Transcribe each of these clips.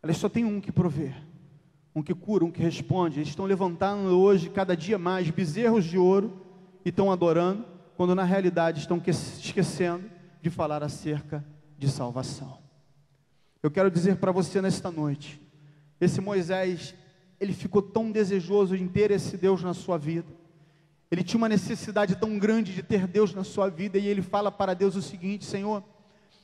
Elas só têm um que prover, um que cura, um que responde. Eles estão levantando hoje, cada dia mais, bezerros de ouro e estão adorando, quando na realidade estão esquecendo de falar acerca de salvação. Eu quero dizer para você nesta noite, esse Moisés, ele ficou tão desejoso em ter esse Deus na sua vida. Ele tinha uma necessidade tão grande de ter Deus na sua vida, e ele fala para Deus o seguinte: Senhor,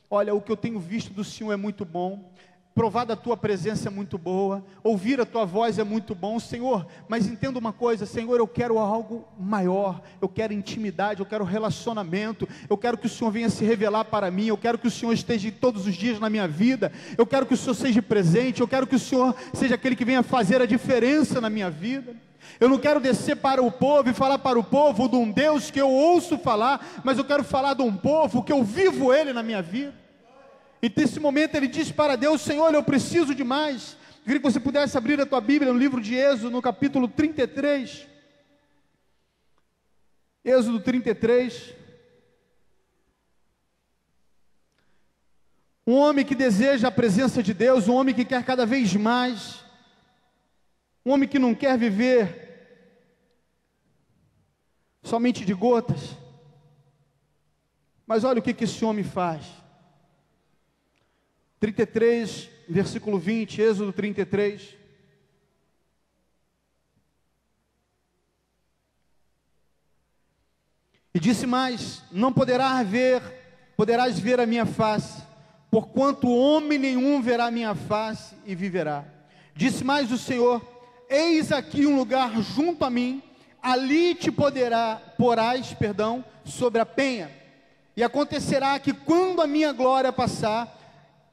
olha, o que eu tenho visto do Senhor é muito bom, provar da tua presença é muito boa, ouvir a tua voz é muito bom, Senhor, mas entenda uma coisa, Senhor, eu quero algo maior, eu quero intimidade, eu quero relacionamento, eu quero que o Senhor venha se revelar para mim, eu quero que o Senhor esteja todos os dias na minha vida, eu quero que o Senhor seja presente, eu quero que o Senhor seja aquele que venha fazer a diferença na minha vida. Eu não quero descer para o povo e falar para o povo de um Deus que eu ouço falar, mas eu quero falar de um povo que eu vivo Ele na minha vida. E nesse momento ele diz para Deus: Senhor, eu preciso de mais. Eu queria que você pudesse abrir a tua Bíblia no livro de Êxodo, no capítulo 33. Êxodo 33. Um homem que deseja a presença de Deus, um homem que quer cada vez mais, um homem que não quer viver somente de gotas. Mas olha o que esse homem faz. 33, versículo 20, Êxodo 33. E disse mais: não poderás ver a minha face, porquanto homem nenhum verá a minha face e viverá. Disse mais o Senhor: eis aqui um lugar junto a mim, ali te porás sobre a penha. E acontecerá que quando a minha glória passar,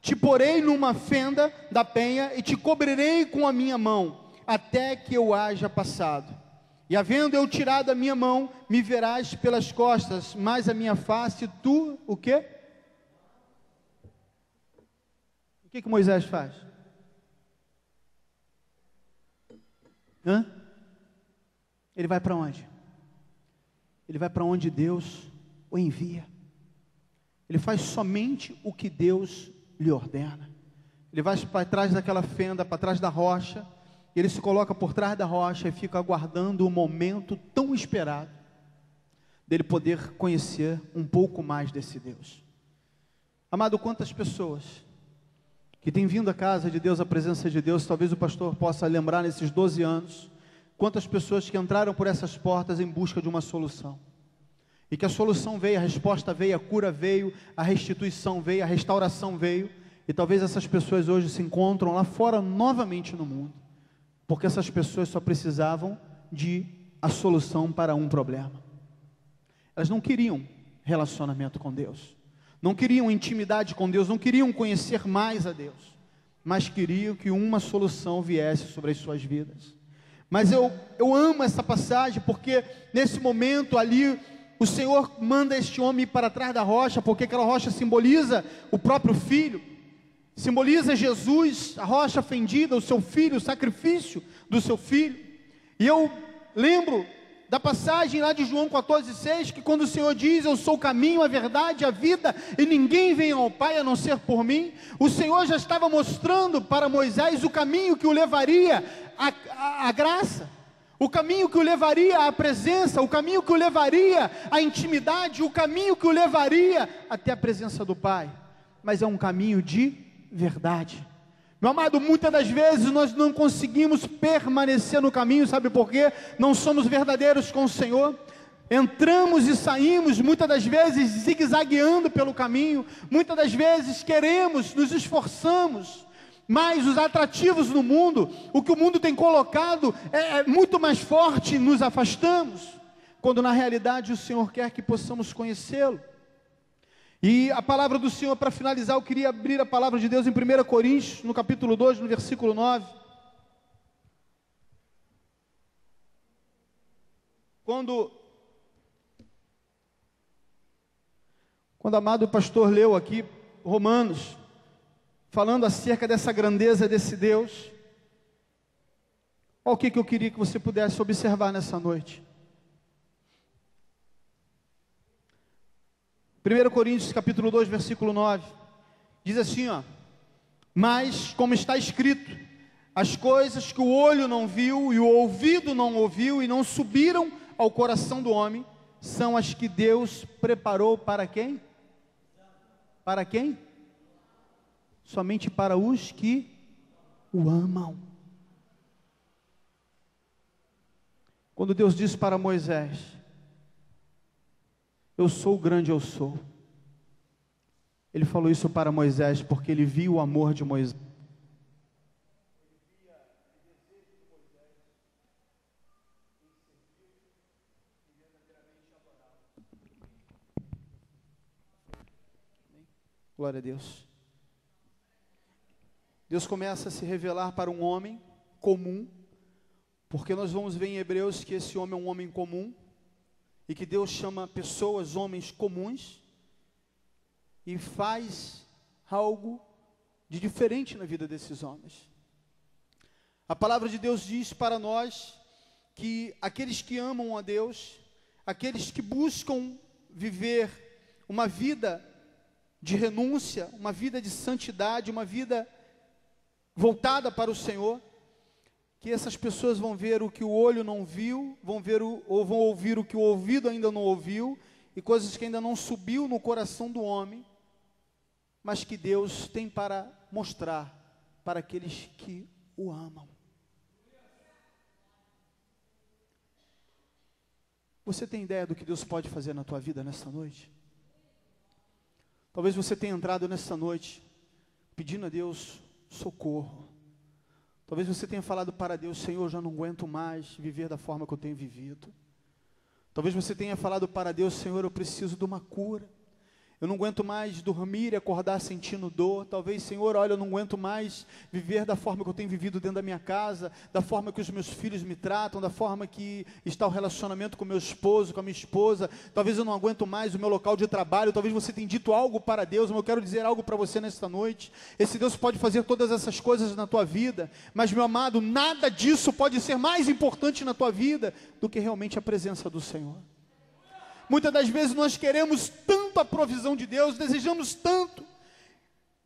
te porei numa fenda da penha e te cobrirei com a minha mão, até que eu haja passado. E havendo eu tirado a minha mão, me verás pelas costas, mas a minha face, tu, o quê? O que Moisés faz? Ele vai para onde? Ele vai para onde Deus o envia. Ele faz somente o que Deus lhe ordena. Ele vai para trás daquela fenda, para trás da rocha, e ele se coloca por trás da rocha e fica aguardando o momento tão esperado dele poder conhecer um pouco mais desse Deus. Amado, quantas pessoas que têm vindo à casa de Deus, à presença de Deus, talvez o pastor possa lembrar nesses 12 anos, quantas pessoas que entraram por essas portas em busca de uma solução, e que a solução veio, a resposta veio, a cura veio, a restituição veio, a restauração veio, e talvez essas pessoas hoje se encontram lá fora novamente no mundo, porque essas pessoas só precisavam de a solução para um problema. Elas não queriam relacionamento com Deus, não queriam intimidade com Deus, não queriam conhecer mais a Deus, mas queriam que uma solução viesse sobre as suas vidas. Mas eu amo essa passagem, porque nesse momento ali, o Senhor manda este homem para trás da rocha, porque aquela rocha simboliza o próprio Filho, simboliza Jesus, a rocha fendida, o seu Filho, o sacrifício do seu Filho. E eu lembro da passagem lá de João 14,6, que quando o Senhor diz: eu sou o caminho, a verdade, a vida, e ninguém vem ao Pai a não ser por mim, o Senhor já estava mostrando para Moisés o caminho que o levaria à graça, o caminho que o levaria à presença, o caminho que o levaria à intimidade, o caminho que o levaria até a presença do Pai. Mas é um caminho de verdade. Meu amado, muitas das vezes nós não conseguimos permanecer no caminho, sabe por quê? Não somos verdadeiros com o Senhor. Entramos e saímos, muitas das vezes zigue-zagueando pelo caminho, muitas das vezes queremos, nos esforçamos, mas os atrativos no mundo, o que o mundo tem colocado é muito mais forte, nos afastamos, quando na realidade o Senhor quer que possamos conhecê-lo. E a palavra do Senhor, para finalizar, eu queria abrir a palavra de Deus em 1 Coríntios, no capítulo 2, no versículo 9. Quando o amado pastor leu aqui Romanos, falando acerca dessa grandeza desse Deus, olha o que eu queria que você pudesse observar nessa noite. 1 Coríntios capítulo 2, versículo 9, diz assim, ó: Mas, como está escrito, as coisas que o olho não viu e o ouvido não ouviu e não subiram ao coração do homem, são as que Deus preparou para quem? Para quem? Somente para os que o amam. Quando Deus disse para Moisés: eu sou o grande eu sou, Ele falou isso para Moisés porque Ele viu o amor de Moisés. Glória a Deus. Deus começa a se revelar para um homem comum, porque nós vamos ver em Hebreus que esse homem é um homem comum, e que Deus chama pessoas, homens comuns, e faz algo de diferente na vida desses homens. A palavra de Deus diz para nós que aqueles que amam a Deus, aqueles que buscam viver uma vida de renúncia, uma vida de santidade, uma vida voltada para o Senhor, que essas pessoas vão ver o que o olho não viu, ou vão ouvir o que o ouvido ainda não ouviu, e coisas que ainda não subiu no coração do homem, mas que Deus tem para mostrar para aqueles que o amam. Você tem ideia do que Deus pode fazer na tua vida nessa noite? Talvez você tenha entrado nessa noite pedindo a Deus socorro. Talvez você tenha falado para Deus: Senhor, eu já não aguento mais viver da forma que eu tenho vivido. Talvez você tenha falado para Deus: Senhor, eu preciso de uma cura. Eu não aguento mais dormir e acordar sentindo dor. Talvez, Senhor, olha, eu não aguento mais viver da forma que eu tenho vivido dentro da minha casa, da forma que os meus filhos me tratam, da forma que está o relacionamento com o meu esposo, com a minha esposa. Talvez eu não aguento mais o meu local de trabalho. Talvez você tenha dito algo para Deus, mas eu quero dizer algo para você nesta noite. Esse Deus pode fazer todas essas coisas na tua vida, mas, meu amado, nada disso pode ser mais importante na tua vida do que realmente a presença do Senhor. Muitas das vezes nós queremos tanto a provisão de Deus, desejamos tanto,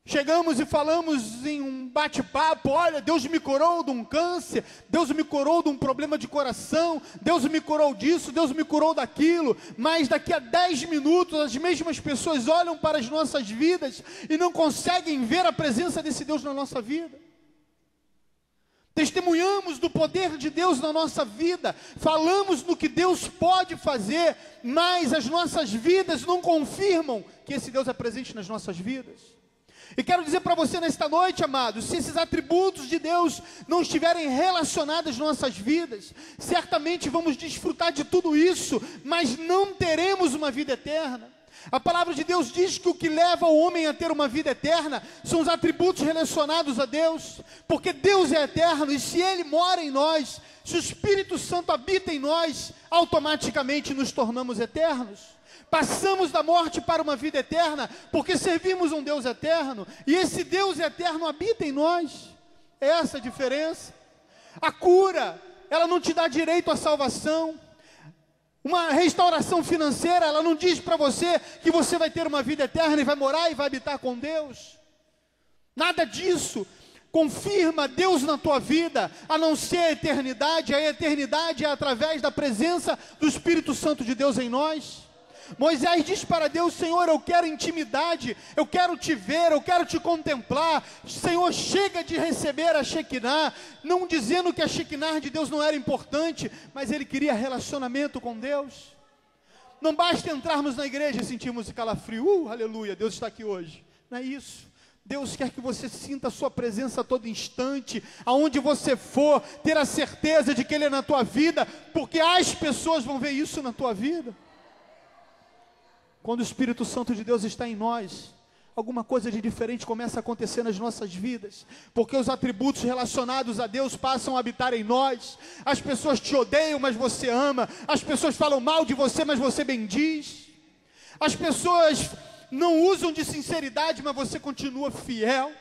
chegamos e falamos em um bate-papo: olha, Deus me curou de um câncer, Deus me curou de um problema de coração, Deus me curou disso, Deus me curou daquilo, mas daqui a 10 minutos as mesmas pessoas olham para as nossas vidas e não conseguem ver a presença desse Deus na nossa vida. Testemunhamos do poder de Deus na nossa vida, falamos no que Deus pode fazer, mas as nossas vidas não confirmam que esse Deus é presente nas nossas vidas. E quero dizer para você nesta noite, amados, se esses atributos de Deus não estiverem relacionados às nossas vidas, certamente vamos desfrutar de tudo isso, mas não teremos uma vida eterna. A palavra de Deus diz que o que leva o homem a ter uma vida eterna são os atributos relacionados a Deus, porque Deus é eterno, e se Ele mora em nós, se o Espírito Santo habita em nós, automaticamente nos tornamos eternos. Passamos da morte para uma vida eterna, porque servimos um Deus eterno, e esse Deus eterno habita em nós. É essa a diferença. A cura, ela não te dá direito à salvação. Uma restauração financeira, ela não diz para você que você vai ter uma vida eterna e vai morar e vai habitar com Deus. Nada disso confirma Deus na tua vida, a não ser a eternidade. A eternidade é através da presença do Espírito Santo de Deus em nós. Moisés diz para Deus: Senhor, eu quero intimidade, eu quero te ver, eu quero te contemplar. Senhor, chega de receber a Shekinah, não dizendo que a Shekinah de Deus não era importante, mas ele queria relacionamento com Deus. Não basta entrarmos na igreja e sentirmos calafrio, aleluia, Deus está aqui hoje. Não é isso. Deus quer que você sinta a sua presença a todo instante, aonde você for, ter a certeza de que Ele é na tua vida, porque as pessoas vão ver isso na tua vida. Quando o Espírito Santo de Deus está em nós, alguma coisa de diferente começa a acontecer nas nossas vidas, porque os atributos relacionados a Deus passam a habitar em nós. As pessoas te odeiam, mas você ama. As pessoas falam mal de você, mas você bendiz. As pessoas não usam de sinceridade, mas você continua fiel.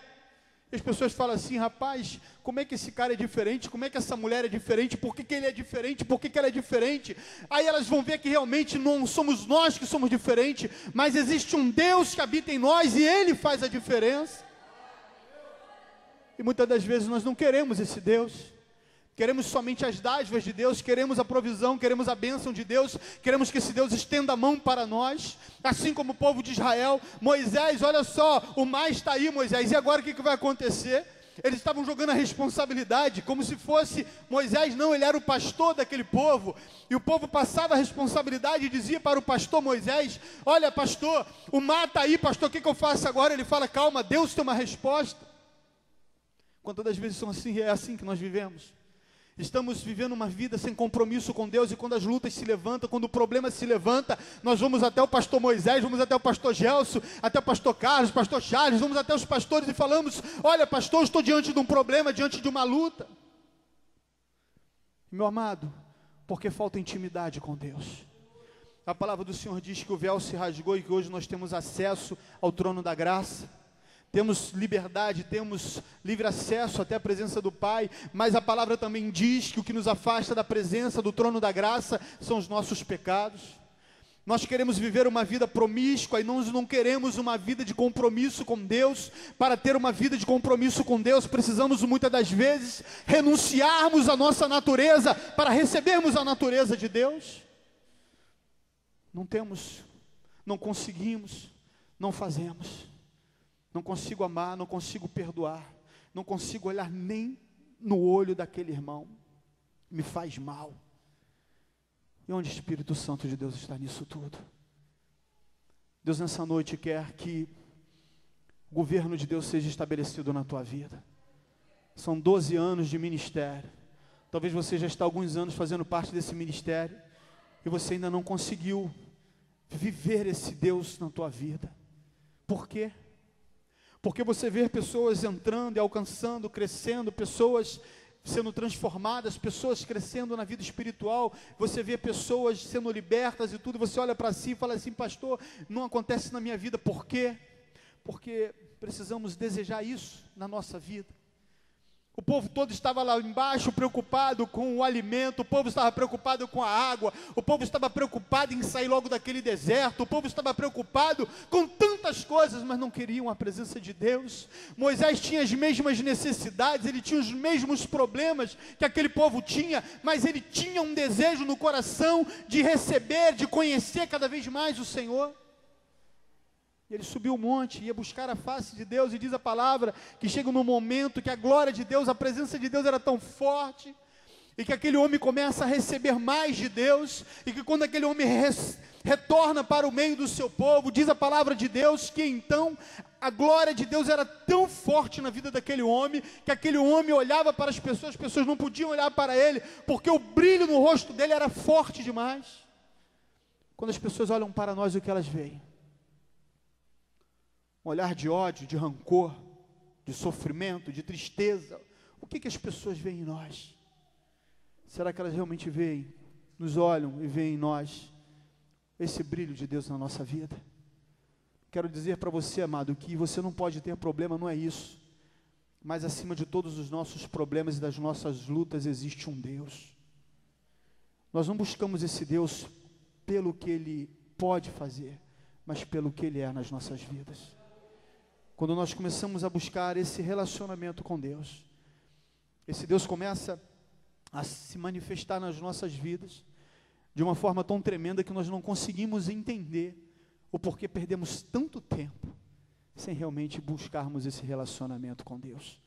E as pessoas falam assim: rapaz, como é que esse cara é diferente? Como é que essa mulher é diferente? Por que ele é diferente? Por que ela é diferente? Aí elas vão ver que realmente não somos nós que somos diferentes, mas existe um Deus que habita em nós e Ele faz a diferença. E muitas das vezes nós não queremos esse Deus. Queremos somente as dádivas de Deus, queremos a provisão, queremos a bênção de Deus, queremos que esse Deus estenda a mão para nós, assim como o povo de Israel. Moisés, olha só, o mar está aí, Moisés, e agora o que vai acontecer? Eles estavam jogando a responsabilidade, como se fosse Moisés, não, ele era o pastor daquele povo, e o povo passava a responsabilidade e dizia para o pastor Moisés: olha pastor, o mar está aí, pastor, o que eu faço agora? Ele fala: calma, Deus tem uma resposta. Quantas das vezes são assim, é assim que nós vivemos? Estamos vivendo uma vida sem compromisso com Deus, e quando as lutas se levantam, quando o problema se levanta, nós vamos até o pastor Moisés, vamos até o pastor Gelson, até o pastor Carlos, pastor Charles, vamos até os pastores e falamos: olha pastor, eu estou diante de um problema, diante de uma luta. Meu amado, porque falta intimidade com Deus. A palavra do Senhor diz que o véu se rasgou e que hoje nós temos acesso ao trono da graça. Temos liberdade, temos livre acesso até a presença do Pai, mas a palavra também diz que o que nos afasta da presença do trono da graça são os nossos pecados. Nós queremos viver uma vida promíscua e nós não queremos uma vida de compromisso com Deus. Para ter uma vida de compromisso com Deus, precisamos muitas das vezes renunciarmos à nossa natureza para recebermos a natureza de Deus. Não temos, não conseguimos, não fazemos. Não consigo amar, não consigo perdoar, não consigo olhar nem no olho daquele irmão, me faz mal. E onde o Espírito Santo de Deus está nisso tudo? Deus nessa noite quer que o governo de Deus seja estabelecido na tua vida. São 12 anos de ministério, talvez você já está há alguns anos fazendo parte desse ministério, e você ainda não conseguiu viver esse Deus na tua vida. Por quê? Porque você vê pessoas entrando e alcançando, crescendo, pessoas sendo transformadas, pessoas crescendo na vida espiritual, você vê pessoas sendo libertas e tudo, você olha para si e fala assim: pastor, não acontece na minha vida. Por quê? Porque precisamos desejar isso na nossa vida. O povo todo estava lá embaixo preocupado com o alimento, o povo estava preocupado com a água, o povo estava preocupado em sair logo daquele deserto, o povo estava preocupado com tantas coisas, mas não queriam a presença de Deus. Moisés tinha as mesmas necessidades, ele tinha os mesmos problemas que aquele povo tinha, mas ele tinha um desejo no coração de receber, de conhecer cada vez mais o Senhor. E ele subiu o monte, ia buscar a face de Deus, e diz a palavra que chega num momento que a glória de Deus, a presença de Deus era tão forte, e que aquele homem começa a receber mais de Deus, e que quando aquele homem retorna para o meio do seu povo, diz a palavra de Deus, que então a glória de Deus era tão forte na vida daquele homem, que aquele homem olhava para as pessoas não podiam olhar para ele, porque o brilho no rosto dele era forte demais. Quando as pessoas olham para nós, o que elas veem? Um olhar de ódio, de rancor, de sofrimento, de tristeza. O que as pessoas veem em nós? Será que elas realmente veem, nos olham e veem em nós esse brilho de Deus na nossa vida? Quero dizer para você, amado, que você não pode ter problema, não é isso. Mas acima de todos os nossos problemas e das nossas lutas existe um Deus. Nós não buscamos esse Deus pelo que Ele pode fazer, mas pelo que Ele é nas nossas vidas. Quando nós começamos a buscar esse relacionamento com Deus, esse Deus começa a se manifestar nas nossas vidas de uma forma tão tremenda que nós não conseguimos entender o porquê perdemos tanto tempo sem realmente buscarmos esse relacionamento com Deus.